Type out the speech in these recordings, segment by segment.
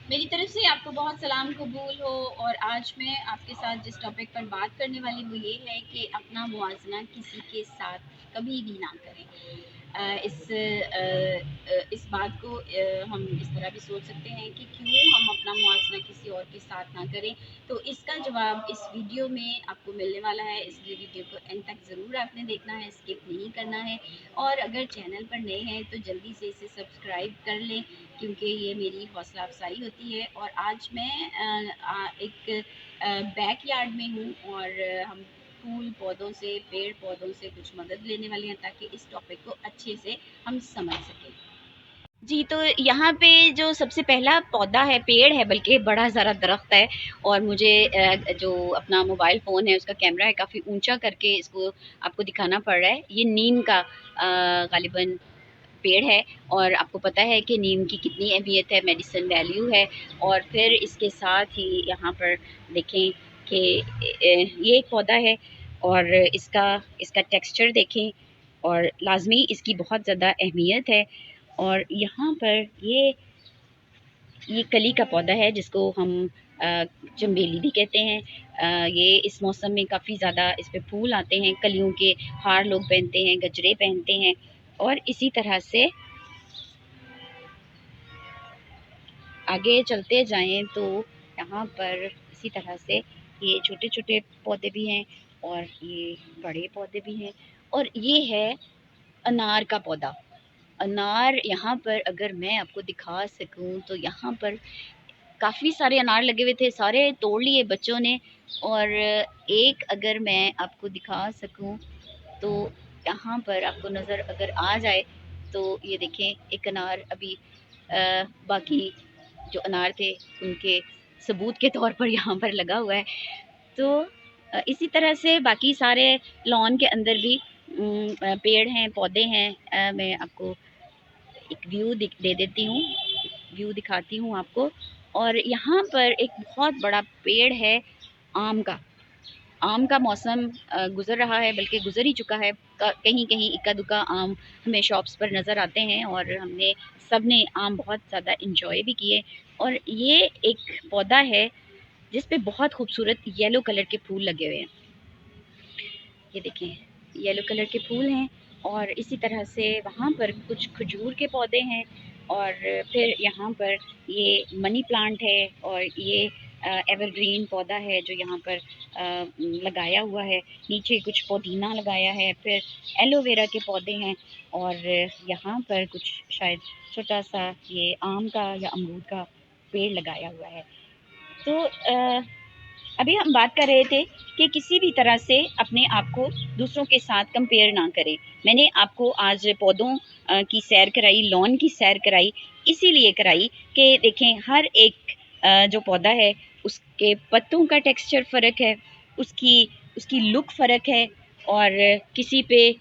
मेरी तरफ से आपको बहुत सलाम कबूल हो। और आज मैं आपके साथ जिस टॉपिक पर बात करने वाली वो ये है कि अपना मुआवजना किसी के साथ कभी भी ना करें। इस बात को हम इस तरह भी सोच सकते हैं कि क्यों हम अपना मुआवजा किसी और के साथ ना करें। तो इसका जवाब इस वीडियो में आपको मिलने वाला है, इसलिए वीडियो को एंड तक ज़रूर आपने देखना है, स्किप नहीं करना है। और अगर चैनल पर नए हैं तो जल्दी से इसे सब्सक्राइब कर लें, क्योंकि ये मेरी हौसला अफजाई होती है। और आज मैं एक बैक यार्ड में हूँ और हम फूल पौधों से, पेड़ पौधों से कुछ मदद लेने वाले हैं ताकि इस टॉपिक को अच्छे से हम समझ सकें। जी, तो यहाँ पे जो सबसे पहला पौधा है, पेड़ है, बल्कि बड़ा सारा दरख्त है। और मुझे जो अपना मोबाइल फ़ोन है उसका कैमरा है काफ़ी ऊंचा करके इसको आपको दिखाना पड़ रहा है। ये नीम का गालिबन पेड़ है। और आपको पता है कि नीम की कितनी अहमियत है, मेडिसिन वैल्यू है। और फिर इसके साथ ही यहाँ पर देखें कि ये एक पौधा है और इसका इसका टेक्सचर देखें और लाजमी इसकी बहुत ज़्यादा अहमियत है। और यहाँ पर ये कली का पौधा है जिसको हम चंबेली भी कहते हैं। ये इस मौसम में काफ़ी ज़्यादा इस पे फूल आते हैं, कलियों के हार लोग पहनते हैं, गजरे पहनते हैं। और इसी तरह से आगे चलते जाएं तो यहाँ पर इसी तरह से ये छोटे छोटे पौधे भी हैं और ये बड़े पौधे भी हैं। और ये है अनार का पौधा। अनार यहाँ पर अगर मैं आपको दिखा सकूँ तो यहाँ पर काफ़ी सारे अनार लगे हुए थे, सारे तोड़ लिए बच्चों ने। और एक अगर मैं आपको दिखा सकूँ तो यहाँ पर आपको नज़र अगर आ जाए तो ये देखें, एक अनार अभी बाकी जो अनार थे उनके सबूत के तौर पर यहाँ पर लगा हुआ है। तो इसी तरह से बाकी सारे लॉन के अंदर भी पेड़ हैं, पौधे हैं। मैं आपको एक व्यू दे देती हूँ, व्यू दिखाती हूँ आपको। और यहाँ पर एक बहुत बड़ा पेड़ है आम का। आम का मौसम गुज़र रहा है, बल्कि गुज़र ही चुका है। कहीं कहीं इक्का दुक्का आम हमें शॉप्स पर नज़र आते हैं और हमने सब ने आम बहुत ज़्यादा इंजॉय भी किए। और ये एक पौधा है जिस पे बहुत खूबसूरत येलो कलर के फूल लगे हुए हैं। ये देखें, येलो कलर के फूल हैं। और इसी तरह से वहाँ पर कुछ खजूर के पौधे हैं। और फिर यहाँ पर ये मनी प्लांट है और ये एवरग्रीन पौधा है जो यहाँ पर लगाया हुआ है। नीचे कुछ पुदीना लगाया है, फिर एलोवेरा के पौधे हैं। और यहाँ पर कुछ शायद छोटा सा ये आम का या अमरूद का पेड़ लगाया हुआ है। तो अभी हम बात कर रहे थे कि किसी भी तरह से अपने आप को दूसरों के साथ कंपेयर ना करें। मैंने आपको आज पौधों की सैर कराई, लॉन की सैर कराई, इसीलिए कराई कि देखें हर एक जो पौधा है उसके पत्तों का टेक्सचर फ़र्क है, उसकी उसकी लुक फ़र्क है। और किसी पे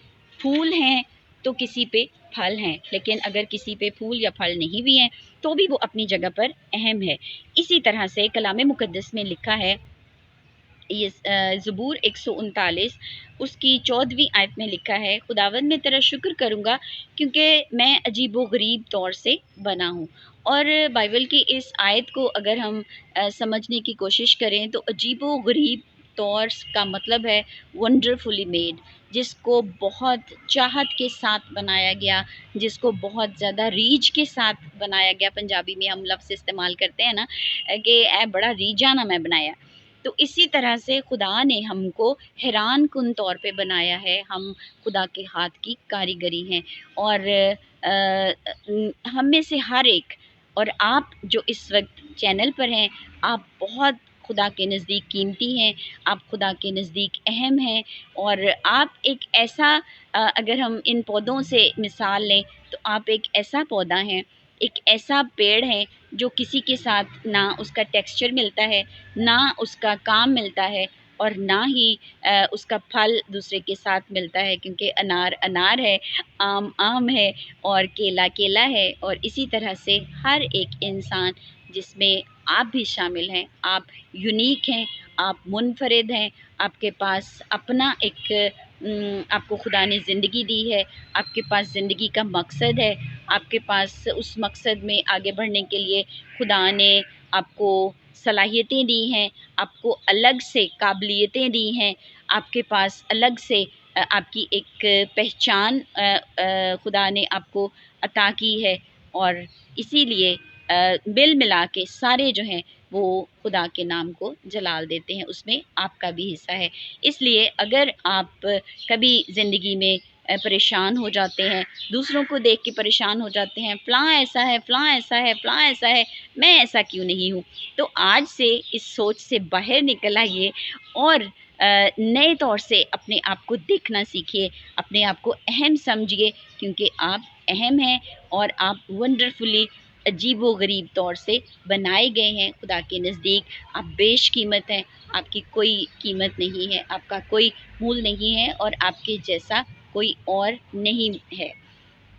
फूल हैं तो किसी पे फल हैं, लेकिन अगर किसी पे फूल या फल नहीं भी हैं तो भी वो अपनी जगह पर अहम है। इसी तरह से कलाम मुक़द्दस में लिखा है, ये ज़बूर 139 उसकी 14वीं आयत में लिखा है, खुदावंद मैं तेरा शुक्र करूँगा क्योंकि मैं अजीब व गरीब तौर से बना हूँ। और बाइबल की इस आयत को अगर हम समझने की कोशिश करें तो अजीब व गरीब तौर का मतलब है वंडरफुली मेड, जिसको बहुत चाहत के साथ बनाया गया, जिसको बहुत ज़्यादा रीझ के साथ बनाया गया। पंजाबी में हम लफ्ज़ इस्तेमाल करते हैं ना कि ए बड़ा रीझा ना मैं बनाया। तो इसी तरह से खुदा ने हमको हैरान कुन तौर पे बनाया है। हम खुदा के हाथ की कारीगरी हैं। और हम में से हर एक, और आप जो इस वक्त चैनल पर हैं, आप बहुत खुदा के नज़दीक कीमती हैं, आप खुदा के नज़दीक अहम हैं। और आप एक ऐसा अगर हम इन पौधों से मिसाल लें तो आप एक ऐसा पौधा हैं, एक ऐसा पेड़ है जो किसी के साथ ना उसका टेक्सचर मिलता है, ना उसका काम मिलता है, और ना ही उसका फल दूसरे के साथ मिलता है, क्योंकि अनार अनार है, आम आम है और केला केला है। और इसी तरह से हर एक इंसान जिसमें आप भी शामिल हैं, आप यूनिक हैं, आप मुनफरिद हैं। आपके पास अपना एक आपको खुदा ने ज़िंदगी दी है, आपके पास ज़िंदगी का मकसद है। आपके पास उस मकसद में आगे बढ़ने के लिए खुदा ने आपको सलाहियतें दी हैं, आपको अलग से काबिलियतें दी हैं, आपके पास अलग से आपकी एक पहचान खुदा ने आपको अता की है। और इसीलिए मिल मिला के सारे जो हैं वो खुदा के नाम को जलाल देते हैं, उसमें आपका भी हिस्सा है। इसलिए अगर आप कभी ज़िंदगी में परेशान हो जाते हैं, दूसरों को देख के परेशान हो जाते हैं, फ़लाँ ऐसा है, फ़लाँ ऐसा है, फ़लाँ ऐसा है, मैं ऐसा क्यों नहीं हूँ, तो आज से इस सोच से बाहर निकल आइए और नए तौर से अपने आप को देखना सीखिए, अपने आप को अहम समझिए, क्योंकि आप अहम हैं और आप वंडरफुली अजीबो-गरीब तौर से बनाए गए हैं खुदा के नज़दीक। आप बेशकीमत हैं, आपकी कोई कीमत नहीं है, आपका कोई मूल नहीं है और आपके जैसा कोई और नहीं है।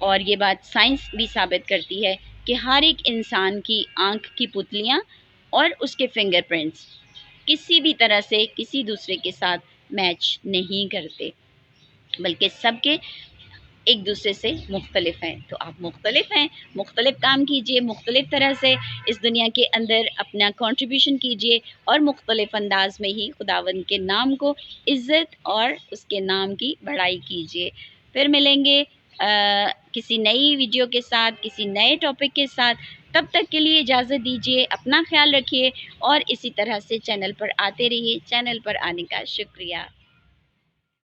और ये बात साइंस भी साबित करती है कि हर एक इंसान की आँख की पुतलियाँ और उसके फिंगरप्रिंट्स किसी भी तरह से किसी दूसरे के साथ मैच नहीं करते, बल्कि सबके एक दूसरे से मुख्तलिफ हैं। तो आप मुख्तलिफ हैं, मुख्तलिफ काम कीजिए, मुख्तलिफ तरह से इस दुनिया के अंदर अपना कंट्रीब्यूशन कीजिए और मुख्तलिफ अंदाज में ही खुदावंद के नाम को इज़्ज़त और उसके नाम की बड़ाई कीजिए। फिर मिलेंगे किसी नई वीडियो के साथ, किसी नए टॉपिक के साथ। तब तक के लिए इजाज़त दीजिए, अपना ख्याल रखिए और इसी तरह से चैनल पर आते रहिए। चैनल पर आने का शुक्रिया।